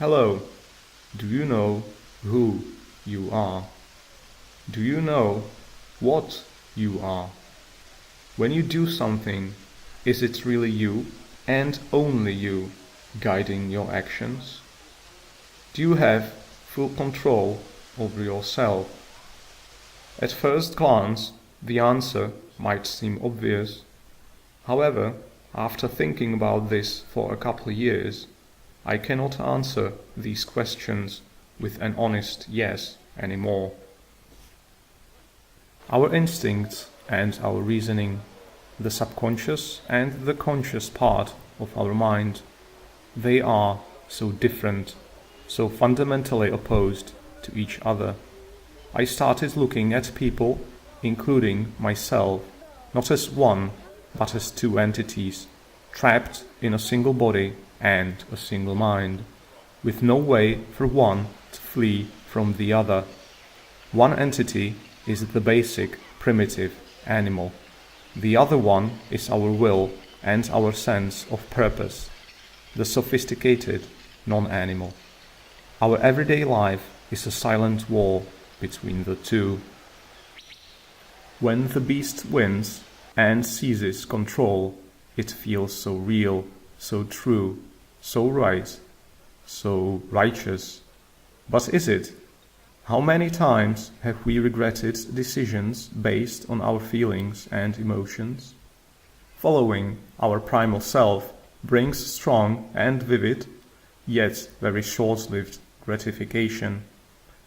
Hello, do you know who you are? Do you know what you are? When you do something, is it really you and only you guiding your actions? Do you have full control over yourself? At first glance, the answer might seem obvious. However, after thinking about this for a couple of years, I cannot answer these questions with an honest yes anymore. Our instincts and our reasoning, the subconscious and the conscious part of our mind, they are so different, so fundamentally opposed to each other. I started looking at people, including myself, not as one, but as two entities, trapped in a single body and a single mind, with no way for one to flee from the other. One entity is the basic, primitive animal. The other one is our will and our sense of purpose, the sophisticated non-animal. Our everyday life is a silent war between the two. When the beast wins and seizes control, it feels so real, so true, so right, so righteous. But is it? How many times have we regretted decisions based on our feelings and emotions? Following our primal self brings strong and vivid, yet very short-lived gratification.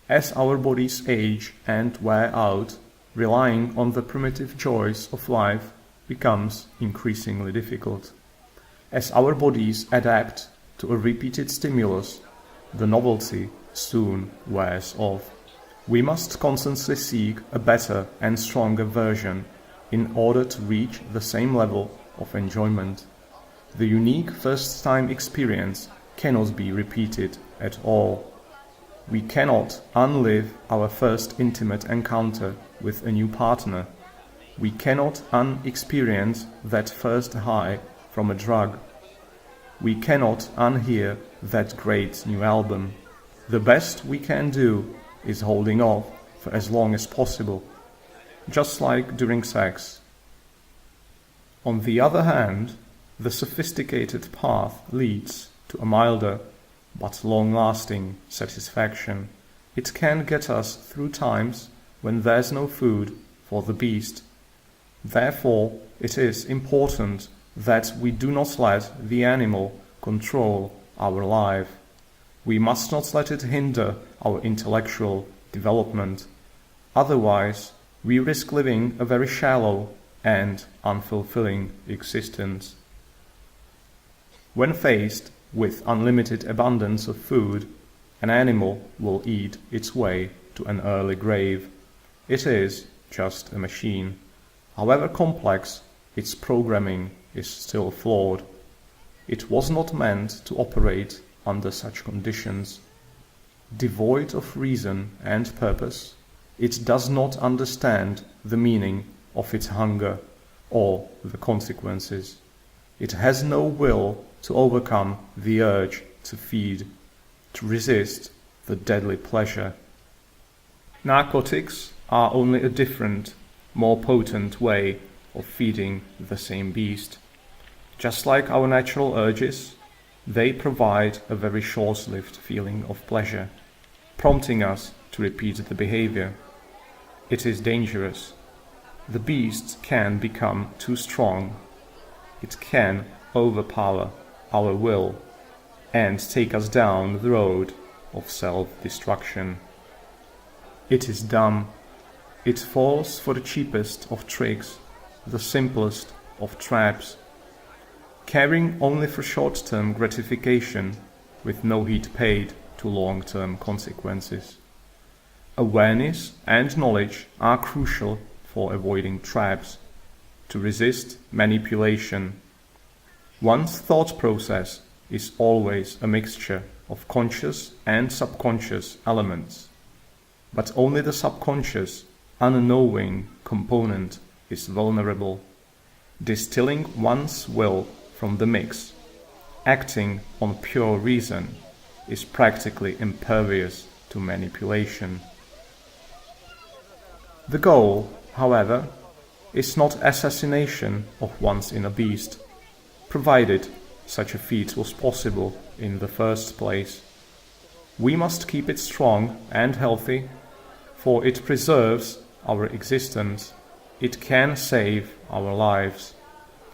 As our bodies age and wear out, relying on the primitive joys of life becomes increasingly difficult. As our bodies adapt to a repeated stimulus, the novelty soon wears off. We must constantly seek a better and stronger version in order to reach the same level of enjoyment. The unique first-time experience cannot be repeated at all. We cannot unlive our first intimate encounter with a new partner. We cannot unexperience that first high from a drug. We cannot unhear that great new album. The best we can do is holding off for as long as possible, just like during sex. On the other hand, the sophisticated path leads to a milder but long-lasting satisfaction. It can get us through times when there's no food for the beast. Therefore, it is important that we do not let the animal control our life. We must not let it hinder our intellectual development. Otherwise, we risk living a very shallow and unfulfilling existence. When faced with unlimited abundance of food, an animal will eat its way to an early grave. It is just a machine. However complex, its programming is still flawed. It was not meant to operate under such conditions. Devoid of reason and purpose, it does not understand the meaning of its hunger or the consequences. It has no will to overcome the urge to feed, to resist the deadly pleasure. Narcotics are only a different, more potent way of feeding the same beast. Just like our natural urges, they provide a very short-lived feeling of pleasure, prompting us to repeat the behavior. It is dangerous. The beast can become too strong. It can overpower our will and take us down the road of self-destruction. It is dumb. It falls for the cheapest of tricks, the simplest of traps, caring only for short-term gratification with no heed paid to long-term consequences. Awareness and knowledge are crucial for avoiding traps, to resist manipulation. One's thought process is always a mixture of conscious and subconscious elements, but only the subconscious, unknowing component is vulnerable. Distilling one's will from the mix, acting on pure reason, is practically impervious to manipulation. The goal, however, is not assassination of one's inner beast, provided such a feat was possible in the first place. We must keep it strong and healthy, for it preserves our existence. It can save our lives.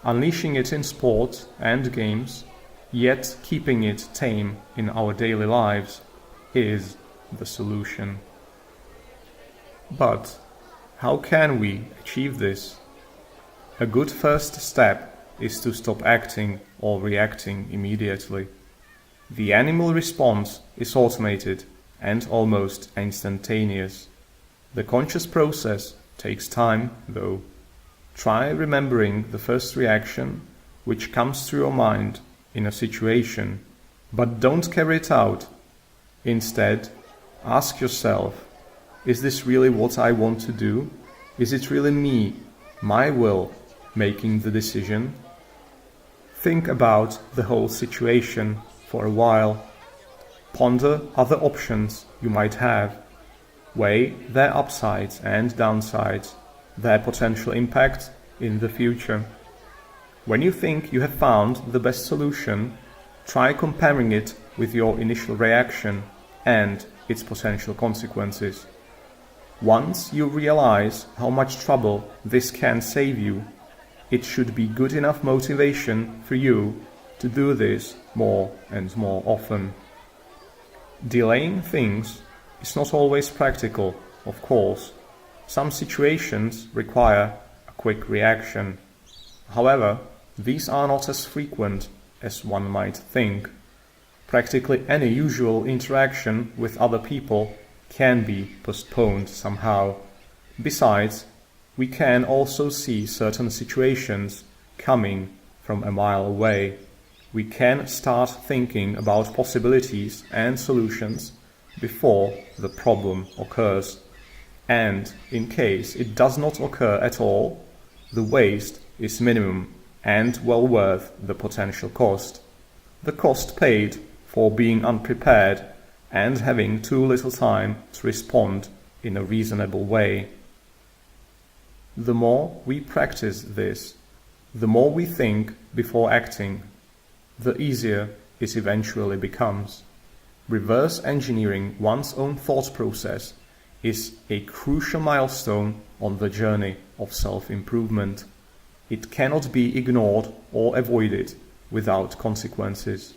Unleashing it in sport and games, yet keeping it tame in our daily lives, is the solution. But how can we achieve this? A good first step is to stop acting or reacting immediately. The animal response is automated and almost instantaneous. The conscious process takes time, though. Try remembering the first reaction which comes to your mind in a situation, but don't carry it out. Instead, ask yourself, is this really what I want to do? Is it really me, my will, making the decision? Think about the whole situation for a while. Ponder other options you might have. Weigh their upsides and downsides, their potential impact in the future. When you think you have found the best solution, try comparing it with your initial reaction and its potential consequences. Once you realize how much trouble this can save you, it should be good enough motivation for you to do this more and more often. Delaying things is not always practical, of course. Some situations require a quick reaction. However, these are not as frequent as one might think. Practically any usual interaction with other people can be postponed somehow. Besides, we can also see certain situations coming from a mile away. We can start thinking about possibilities and solutions before the problem occurs. And in case it does not occur at all, the waste is minimum and well worth the potential cost. The cost paid for being unprepared and having too little time to respond in a reasonable way. The more we practice this, the more we think before acting, the easier it eventually becomes. Reverse engineering one's own thought process is a crucial milestone on the journey of self-improvement. It cannot be ignored or avoided without consequences.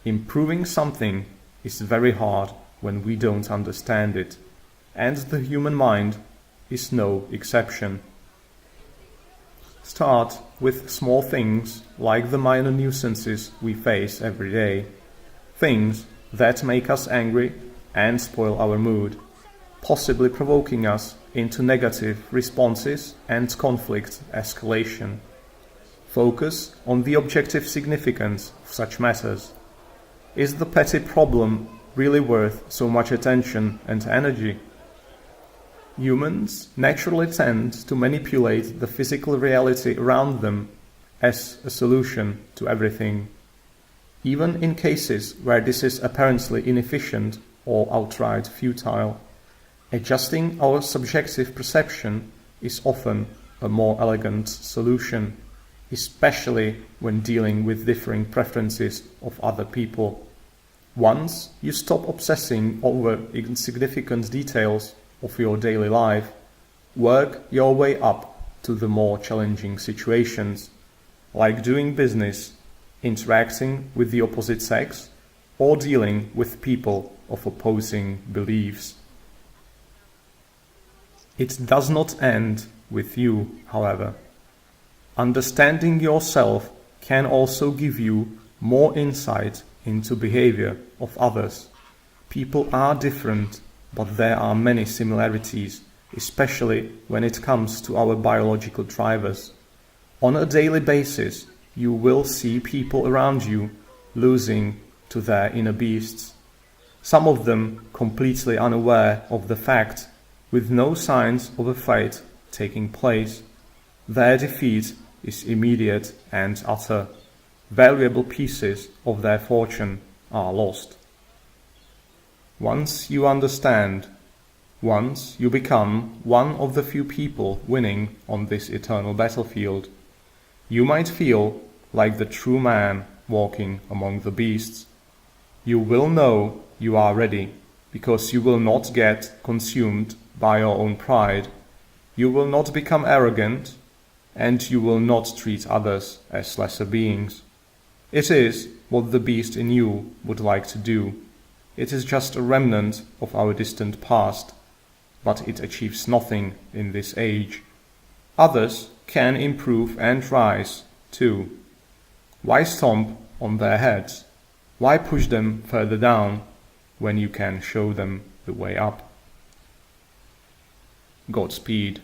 Improving something is very hard when we don't understand it, and the human mind is no exception. Start with small things like the minor nuisances we face every day, things that make us angry and spoil our mood, possibly provoking us into negative responses and conflict escalation. Focus on the objective significance of such matters. Is the petty problem really worth so much attention and energy? Humans naturally tend to manipulate the physical reality around them as a solution to everything. Even in cases where this is apparently inefficient or outright futile, adjusting our subjective perception is often a more elegant solution, especially when dealing with differing preferences of other people. Once you stop obsessing over insignificant details of your daily life, work your way up to the more challenging situations, like doing business, interacting with the opposite sex, or dealing with people of opposing beliefs. It does not end with you, however. Understanding yourself can also give you more insight into behavior of others. People are different, but there are many similarities, especially when it comes to our biological drivers. On a daily basis, you will see people around you losing to their inner beasts, some of them completely unaware of the fact, with no signs of a fight taking place. Their defeat is immediate and utter. Valuable pieces of their fortune are lost. Once you understand, once you become one of the few people winning on this eternal battlefield, you might feel like the true man walking among the beasts. You will know you are ready, because you will not get consumed by your own pride, you will not become arrogant, and you will not treat others as lesser beings. It is what the beast in you would like to do. It is just a remnant of our distant past, but it achieves nothing in this age. Others can improve and rise, too. Why stomp on their heads? Why push them further down when you can show them the way up? Godspeed.